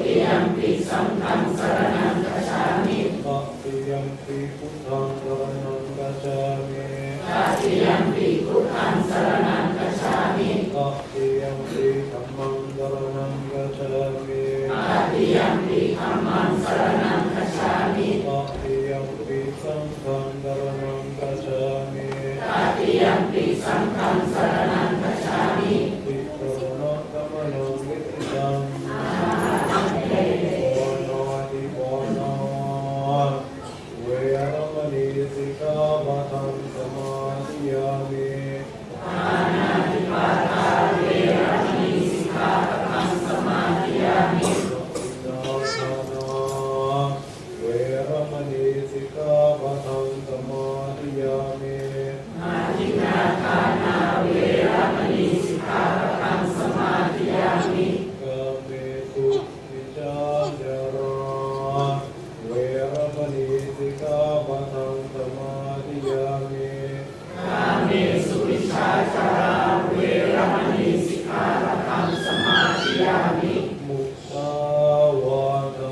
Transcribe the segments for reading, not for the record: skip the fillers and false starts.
ติยัมปิสังฆังสรณังคัจฉามิตติยัมปิพุทธังสรณังคัจฉามิตติยัมปิพุทธังสรณังคัจฉามิตติยัมปิธัมมังสรณังคัจฉามิตติยัมปิธัมมังสรณังคัจฉามิตติยัมปิสังฆังสรณังคัจฉามิตติยัมปิสังฆังสรณังคัจฉามิติสรณะธัมมังวิติตังโอโนติโกโนเวรมณีสิกขาปะทังสมาธิยามิปานาติปาตาเวรมณีสิกขาปะทังสมาธิยามิเวรมณีสิกขาปะทังสมาธิยามิอาทินนาทานาเวรมณีสิกขาปะทังสมาธิยามิกาเมสุมิจฉาจาราเวรมณีสิกขาปะทังสมาธิยามิกาเมสุวิชฌาจาราเวรมณีสิกขาปะทังสมาธิยามิมุสาวาทา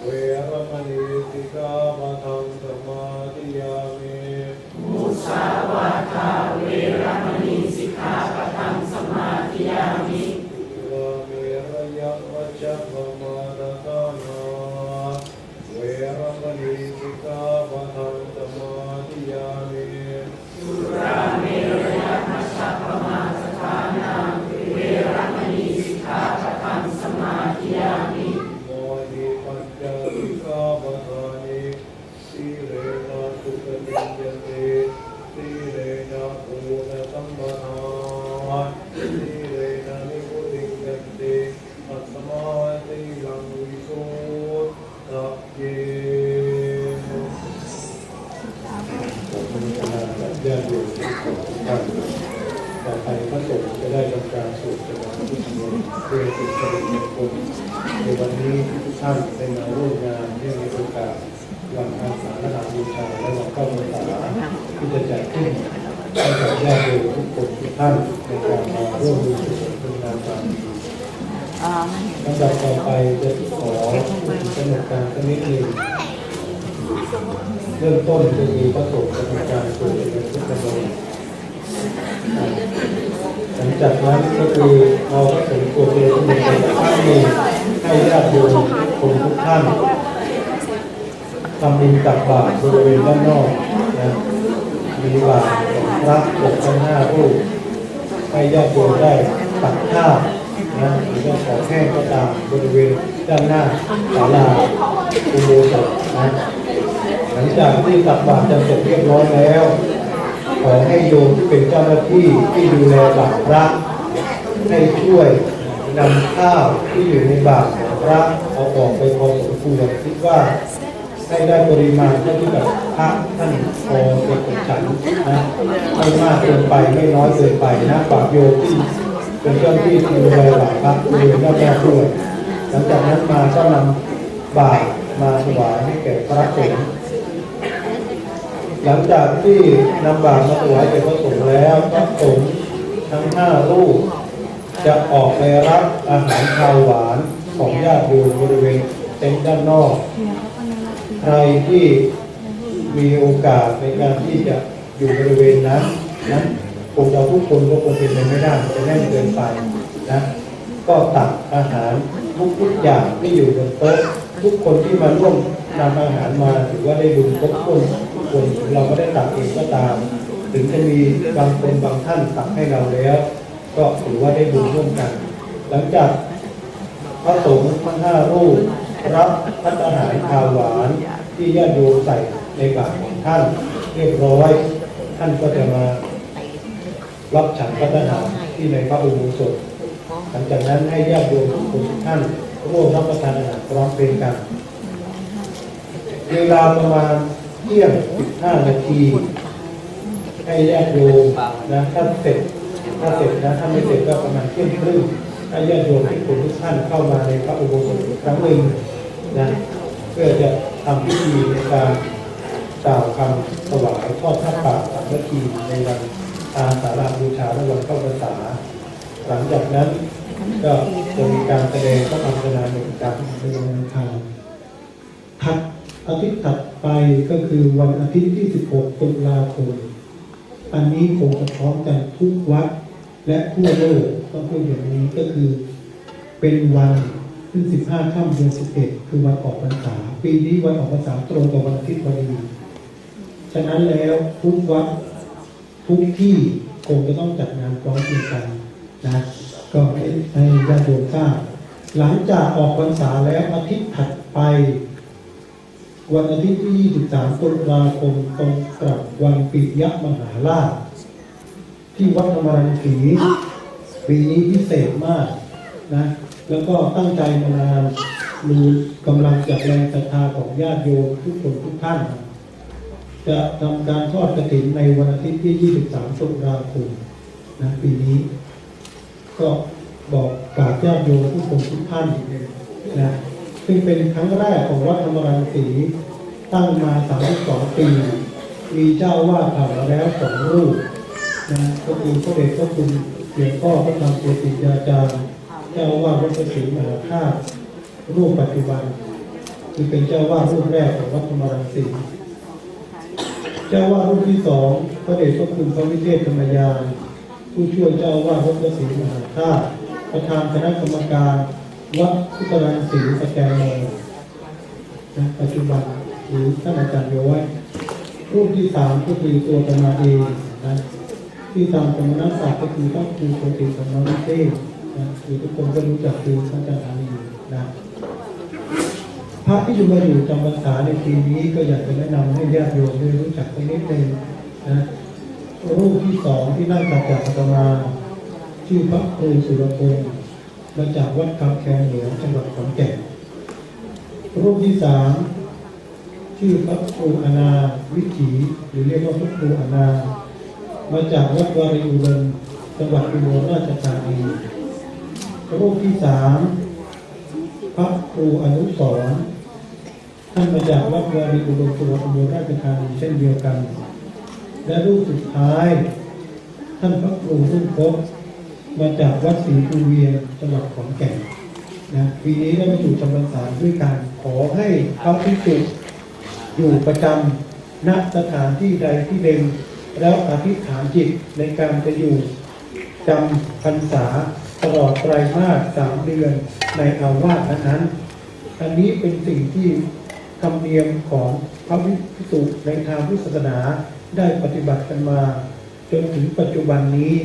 เวรมณีสิกขาปะทังสมาธิยามิมุสาวาทาเวรมณีสิกขาปะทังสมาธิยามิกาเมรยะวัจจะปมาทฐานาเวรมณีสิกขาปะทังสมาธิยามิสุราเมรยมัชฌัปปมาสถานาเวรมณีสิกขาปะทังสมาธิยามิโมหิปัญจสิกขาปะทานิสีเลนะสุขติยันติสีเลนะภูตสัมปทาสีเลนะนิพุติยันติอัตตมาติลังวิโสทะเยญาติโยมทุกท่านต่อไปพระสงฆ์จะได้ทำการสวดพระพุทธมนต์เพื่อสิ่งศักดิ์สิทธิ์มงคลในวันนี้ทุกท่านได้มาร่วมงานเนื่องในโอกาสวันอาสาฬหบูชาและวันเข้าพรรษาที่จะจัดขึ้นให้กับญาติโยมทุกคนทุกท่านในการมาร่วมมือเป็นงานการลำดับต่อไปจะขอกำหนดการสักนิดหนึ่งเริ่มต้นจะมีพระสงฆ์จะทำการสวดในพุทธมนต์หลังจากนั้นก็คือเราพระสงฆ์สวดในพุทธมนต์สักพักหนึ่งให้ญาติโยมคนทุกท่านทำบุญตักบาตรบริเวณด้านนอกนะมีบาตรของพระสงฆ์ทั้ง5 รูปให้ญาติโยมได้ตักข้าวนะหรือว่าของแห้งก็ตามบริเวณด้านหน้าศาลาอุโบสถนะหลังจากที่ตักบาตรจะเสร็จเรียบร้อยแล้วขอให้โยมที่เป็นเจ้าหน้าที่ที่ดูแลบาตรพระให้ช่วยนำข้าวที่อยู่ในบาตรของพระเอาออกไปพอสมควรคิดว่าให้ได้ปริมาณเท่าที่แบบพระท่านพอเป็นฉันนะไม่มากเกินไปไม่น้อยเกินไปนะฝากโยมที่เป็นเจ้าที่ดูแลบาตรพระดูแลหน้าแม่ด้วยหลังจากนั้นมาก็นำบาตรมาถวายให้แก่พระสงฆ์หลังจากที่นำบาตรมาถวายแก่พระสงฆ์แล้วพระสงฆ์ทั้ง5 รูปจะออกไปรับอาหารคาวหวานของญาติโยมบริเวณเต็นท์ด้านนอกใครที่มีโอกาสในการที่จะอยู่บริเวณนั้นคงเราทุกคนก็คงเป็นไปไม่ได้จะแน่นเกินไปนะก็ตักอาหารทุกอย่างที่อยู่บนโต๊ะทุกคนที่มาร่วมนำอาหารมาถือว่าได้บุญครบถ้วนทุกคนเราก็ได้ตักเองก็ตามถึงจะมีบางคนบางท่านตักให้เราแล้วก็ถือว่าได้บุญร่วมกันหลังจากพระสงฆ์ทั้ง5 รูปรับพัฒอาหารคาวหวานที่ญาติโยมใส่ในบาตรของท่านเรียบร้อยท่านก็จะมารับฉันพัฒอาหารที่ในพระอุโบสถหลังจากนั้นให้ญาติโยมทุกคนทุกท่านร่วมรับประทานอาหารพร้อมเพรียงกันเวลาประมาณเที่ยง15 นาทีให้ญาติโยมนะถ้าเสร็จนะถ้าไม่เสร็จก็ประมาณเที่ยงครึ่งให้ญาติโยมทุกท่านเข้ามาในพระอุโบสถครั้งหนึ่งนะเพื่อจะทำพิธีในการกล่าวคำถวายทอดผ้าป่าสามัคคีในวันอาสาฬหบูชาและวันเข้าพรรษาหลังจากนั้น ก็จะมีการแสดงก็ทำเวลาในการแสดงทางถัดอาทิตย์ถัดไปก็คือวันอาทิตย์ที่ 16 ตุลาคมอันนี้คงจะพร้อมกันทุกวัดและทั่วโลกต้องพูดอย่างนี้ก็คือเป็นวันที่15 ค่ำเดือน 11 คือวันออกพรรษาปีนี้วันออกพรรษาตรงกับวันอาทิตย์พอดีฉะนั้นแล้วทุกวัดทุกที่คงจะต้องจัดงานพร้อมกันนะก็ให้ญาติโยมทราบหลังจากออกพรรษาแล้วอาทิตย์ถัดไปวันอาทิตย์ที่ 23 ตุลาคมตรงกับวันปิยมหาราชที่วัดธรรมรังสีปีนี้พิเศษมากนะแล้วก็ตั้งใจมานานมีกำลังจากแรงศรัทธาของญาติโยมทุกคนทุกท่านจะทำการทอดกฐินในวันอาทิตย์ที่ 23 ตุลาคมนะปีนี้ก็บอกกราบญาติโยมทุกคนทุกท่านนะซึ่งเป็นครั้งแรกของวัดธรรมรังสีตั้งมา 32 ปีมีเจ้าวาดผ่านมาแล้ว2 รูปนะก็คือพระเดชพระคุณหลวงพ่อพระธรรมเจติยาจารย์เจ้าวาดวัดพระศรีมหาธาตุรูปปัจจุบันคือเป็นเจ้าวาดรูปแรกของวัดธรรมรังสีเจ้าวาดรูปที่ 2พระเดชพระคุณพระวิเทศธรรมยานผู้ช่วยเจ้าวาดวัดพระศรีมหาธาตุประธานคณะกรรมการวัดพุทธรังสีสแกนโมนะปัจจุบันหรือท่านอาจารย์ย้อยรูปที่ 3ก็คือตัวธรรมาเองนะที่ตามธรรมนัสสักก็คือพระครูโชติธรรมวิเทศนะคือทุกคนก็รู้จักคือท่านอาจารย์อาลีนะพระที่มาอยู่จำพรรษาในปีนี้ก็อยากจะแนะนำให้ญาติโยมได้รู้จักสักนิดหนึ่งนะรูปที่ 2ที่นั่งจากอาตมาชื่อพระครูสุรพงศ์มาจากวัดคำแคนเหนือจังหวัดขอนแก่นรูปที่ 3ชื่อพระครูอนาวิถีหรือเรียกว่าพระครูอนามาจากวัดวาริอุดมจังหวัดอุบลราชธานีรูปที่ 3พระครูอนุสรณ์ท่านมาจากวัดวาริอุดมจังหวัดอุบลราชธานีเช่นเดียวกันและรูปสุดท้ายท่านพระครูรุ่งพบมาจากวัดศรีภูเวียงจังหวัดขอนแก่นนะปีนี้ได้มาอยู่จำพรรษาด้วยกันขอให้พระภิกษุอยู่ประจำณสถานที่ใดที่หนึ่งแล้วอธิษฐานจิตในการจะอยู่จำพรรษาตลอดไตรมาส 3 เดือนในอาวาสนั้นอันนี้เป็นสิ่งที่ธรรมเนียมของพระภิกษุในทางพุทธศาสนาได้ปฏิบัติกันมาจนถึงปัจจุบันนี้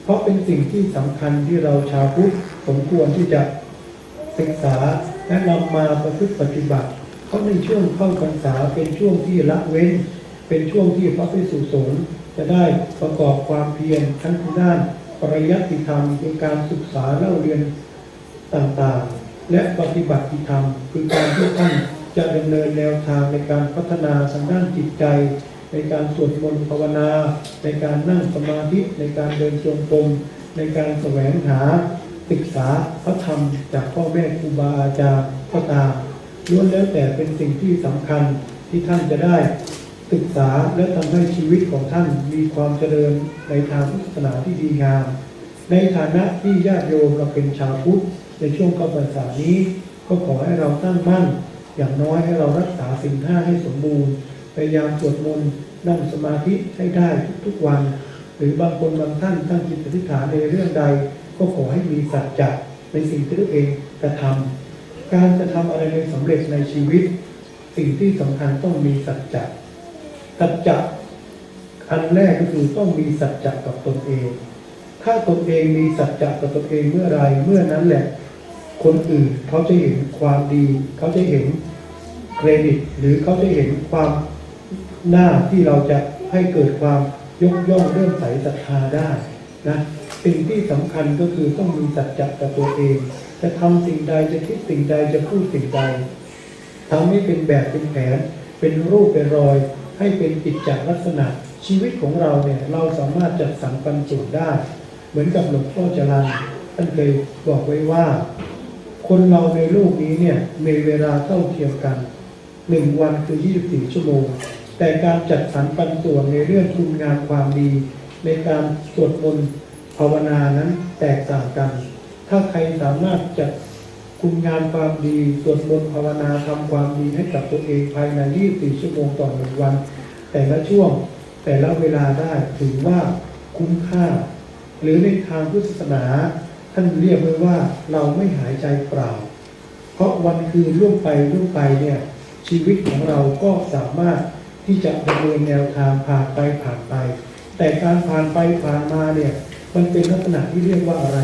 เพราะเป็นสิ่งที่สำคัญที่เราชาวพุทธสมควรที่จะศึกษาและนำมาประพฤติปฏิบัติเพราะในช่วงเข้าพรรษาเป็นช่วงที่ละเว้นเป็นช่วงที่พระภิกษุสงฆ์จะได้ประกอบความเพียรทั้งด้านปริยัติธรรมคือการศึกษาเล่าเรียนต่างๆและปฏิบัติธรรมคือการที่ท่านจะดำเนินแนวทางในการพัฒนาทางด้านจิตใจในการสวดมนต์ภาวนาในการนั่งสมาธิในการเดินจงกรมในการแสวงหาศึกษาพระธรรมจากพ่อแม่ครูบาอาจารย์ก็ตามล้วนแล้วแต่เป็นสิ่งที่สำคัญที่ท่านจะได้ศึกษาและทำให้ชีวิตของท่านมีความเจริญในทางพุทธศาสนาที่ดีงามในฐานะที่ญาติโยมเราเป็นชาวพุทธในช่วงเข้าพรรษานี้ก็ขอให้เราตั้งมั่นอย่างน้อยให้เรารักษาศีล 5ให้สมบูรณ์พยายามสวดมนต์นั่งสมาธิให้ได้ทุกๆวันหรือบางคนบางท่านตั้งจิตอธิษฐานในเรื่องใดก็ขอให้มีสัจจะในสิ่งที่ตัวเองกระทำการจะทำอะไรในสำเร็จในชีวิตสิ่งที่สำคัญต้องมีสัจจะสัจจะอันแรกก็คือต้องมีสัจจะกับตนเองถ้าตนเองมีสัจจะกับตนเองเมื่อไรเมื่อนั้นแหละคนอื่นเขาจะเห็นความดีเขาจะเห็นเครดิตหรือเขาจะเห็นความหน้าที่เราจะให้เกิดความยกย่องเลื่อมใสศรัทธาได้นะสิ่งที่สำคัญก็คือต้องมีสัจจะกับตัวเองจะทำสิ่งใดจะคิดสิ่งใดจะพูดสิ่งใดทำให้เป็นแบบเป็นแผนเป็นรูปเป็นรอยให้เป็นกิจจลักษณะชีวิตของเราเนี่ยเราสามารถจัดสรรปันส่วนได้เหมือนกับหลวงพ่อจรัญท่านเคยบอกไว้ว่าคนเราในโลกนี้เนี่ยมีเวลาเท่าเทียมกัน1 วันคือ24 ชั่วโมงแต่การจัดสรรปันส่วนในเรื่องคุณงามความดีในการสวดมนต์ภาวนานั้นแตกต่างกันถ้า ถ้าใครสามารถจัดคุณงามความดีสวดมนต์ภาวนาทำความดีให้กับตัวเองภายใน24 ชั่วโมงต่อ1 วันแต่ละช่วงแต่ละเวลาได้ถือว่าคุ้มค่าหรือในทางพุทธศาสนาท่านเรียกไว้ว่าเราไม่หายใจเปล่าเพราะวันคืนล่วงไปเนี่ยชีวิตของเราก็สามารถที่จะดำเนินแนวทางผ่านไปแต่การผ่านไปผ่านมาเนี่ยมันเป็นลักษณะที่เรียกว่าอะไร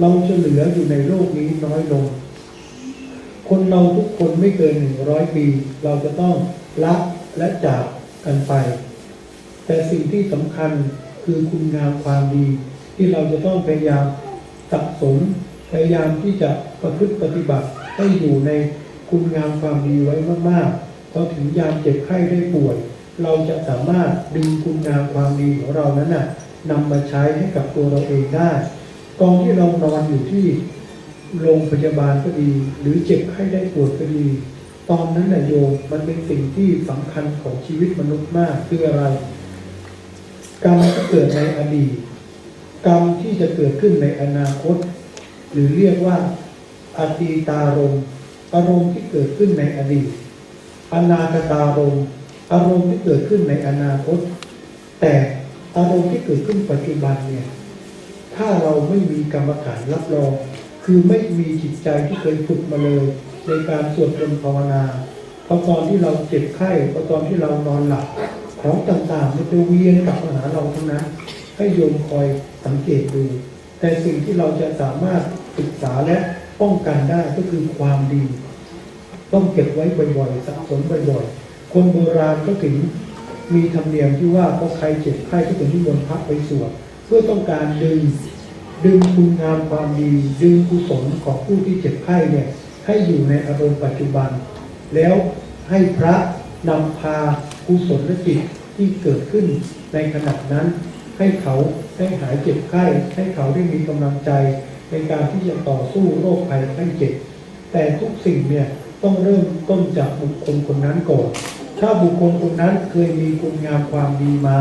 เราจะเหลืออยู่ในโลกนี้น้อยลงคนเราทุกคนไม่เกิน100 ปีเราจะต้องละและจากกันไปแต่สิ่งที่สำคัญคือคุณงามความดีที่เราจะต้องพยายามสะสมพยายามที่จะประพฤติปฏิบัติให้อยู่ในคุณงามความดีไว้มากๆพอถึงยามเจ็บไข้ได้ป่วยเราจะสามารถดึงคุณงามความดีของเรานั้นนำมาใช้ให้กับตัวเราเองได้ตอนที่เรานอนอยู่ที่โรงพยาบาลก็ดีหรือเจ็บไข้ได้ป่วยก็ดีตอนนั้นโยมมันเป็นสิ่งที่สำคัญของชีวิตมนุษย์มากคืออะไรกรรมที่เกิดในอดีตกรรมที่จะเกิดขึ้นในอนาคตหรือเรียกว่าอตีตารมณ์อารมณ์ที่เกิดขึ้นในอดีตอนาคตารมณ์อารมณ์ที่เกิดขึ้นในอนาคตแต่อารมณ์ที่เกิดขึ้นปัจจุบันเนี่ยถ้าเราไม่มีกรรมฐานรับรองคือไม่มีจิตใจที่เคยฝึกมาเลยในการสวดมนต์ภาวนาพอตอนที่เราเจ็บไข้พอตอนที่เรานอนหลับของต่างๆมันจะเวียนกลับมาหาเราทั้งนั้นให้โยมคอยสังเกตดูแต่สิ่งที่เราจะสามารถศึกษาและป้องกันได้ก็คือความดีต้องเก็บไว้บ่อยๆสะสมบ่อยๆคนโบราณก็ถึงมีธรรมเนียมที่ว่าพอใครเจ็บไข้ก็ถึงที่มนต์พระไปสวดเพื่อต้องการดึงคุณงามความดีดึงกุศลของผู้ที่เจ็บไข้เนี่ยให้อยู่ในอารมณ์ปัจจุบันแล้วให้พระนำพากุศลจิตที่เกิดขึ้นในขณะนั้นให้เขาได้หายเจ็บไข้ให้เขาได้มีกำลังใจในการที่จะต่อสู้โรคภัยไข้เจ็บแต่ทุกสิ่งเนี่ยต้องเริ่มต้นจากบุคคลคนนั้นก่อนถ้าบุคคลคนนั้นเคยมีคุณงามความดีมา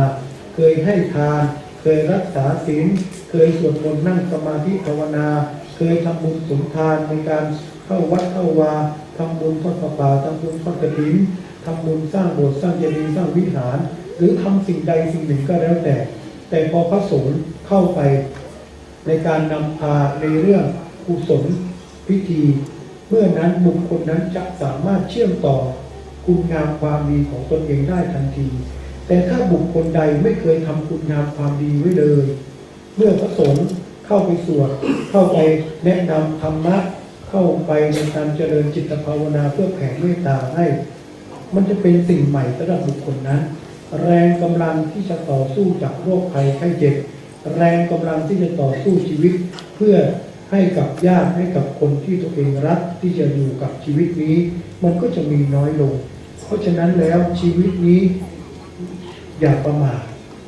เคยให้ทานเคยรักษาศีลเคยสวดมนต์นั่งสมาธิภาวนาเคยทำบุญสุนทานในการเข้าวัดเข้าวาทำบุญทอดผ้าป่าทำบุญทอดกฐินทำบุญสร้างโบสถ์สร้างเจดีย์สร้างวิหารหรือทำสิ่งใดสิ่งหนึ่งก็แล้วแต่พอพระสงฆ์เข้าไปในการนำพาในเรื่องกุศลพิธีเมื่อนั้นบุคคลนั้นจะสามารถเชื่อมต่อคุณงามความดีของตนเองได้ทันทีแต่ถ้าบุคคลใดไม่เคยทำคุณงามความดีไว้เลยเมื่อพระสงฆ์เข้าไปสวดเข้าไปแนะนำธรรมะเข้าไปในการเจริญจิตภาวนาเพื่อแผ่เมตตาให้มันจะเป็นสิ่งใหม่สำหรับบุคคลนั้นแรงกำลังที่จะต่อสู้จากโรคภัยไข้เจ็บแรงกำลังที่จะต่อสู้ชีวิตเพื่อให้กับญาติให้กับคนที่ตัวเองรักที่จะอยู่กับชีวิตนี้มันก็จะมีน้อยลงเพราะฉะนั้นแล้วชีวิตนี้อย่าประมาท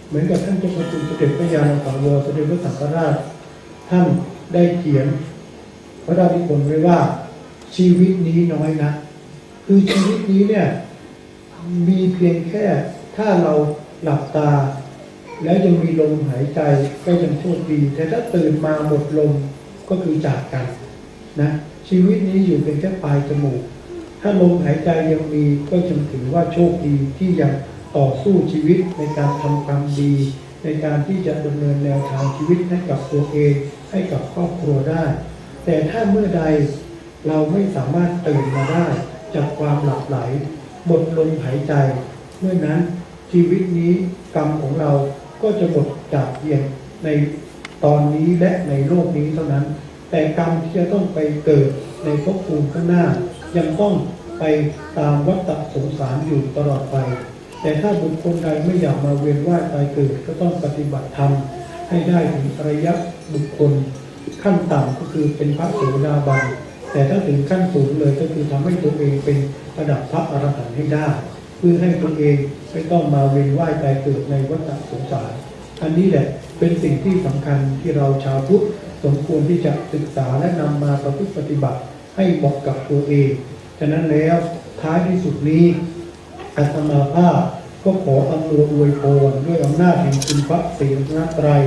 เหมือนกับท่านเจ้าพระคุณสมเด็จพระยาณสังวรสมเด็จพระสังฆราชท่านได้เขียนพระราชนิพนธ์ไว้ว่าชีวิตนี้น้อยนะคือชีวิตนี้เนี่ยมีเพียงแค่ถ้าเราหลับตาแล้วยังมีลมหายใจก็ยังโชคดีแต่ถ้าตื่นมาหมดลมก็คือจากกันนะชีวิตนี้อยู่เป็นแค่ปลายจมูกถ้าลมหายใจยังมีก็จึงถือว่าโชคดีที่ยังต่อสู้ชีวิตในการทำความดีในการที่จะดำเนินแนวทางชีวิตให้กับตัวเองให้กับครอบครัวได้แต่ถ้าเมื่อใดเราไม่สามารถตื่นมาได้จากความหลับไหลหมดลมหายใจเมื่อนั้นชีวิตนี้กรรมของเราก็จะหมดจากเพียงในตอนนี้และในโลกนี้เท่านั้นแต่กรรมที่จะต้องไปเกิดในภพภูมิข้างหน้ายังต้องไปตามวัฏสงสารอยู่ตลอดไปแต่ถ้าบุคคลใดไม่อยากมาเวียนว่ายตายเกิดก็ต้องปฏิบัติธรรมให้ได้ถึงอริยบุคคลขั้นต่ำก็คือเป็นพระโสดาบันแต่ถ้าถึงขั้นสูงเลยก็คือทำให้ตัวเองเป็นระดับพระอรหันต์ให้ได้เพื่อให้ตัวเองไม่ต้องมาเวียนว่ายตายเกิดในวัฏสงสารอันนี้แหละเป็นสิ่งที่สำคัญที่เราชาวพุทธสมควรที่จะศึกษาและนำมาประพฤติปฏิบัติให้เหมาะกับตัวเองฉะนั้นแล้วท้ายที่สุดนี้อาตมาภาพก็ขออำนวยอวยพรด้วยอำนาจแห่งคุณพระศรีรัตนตรัย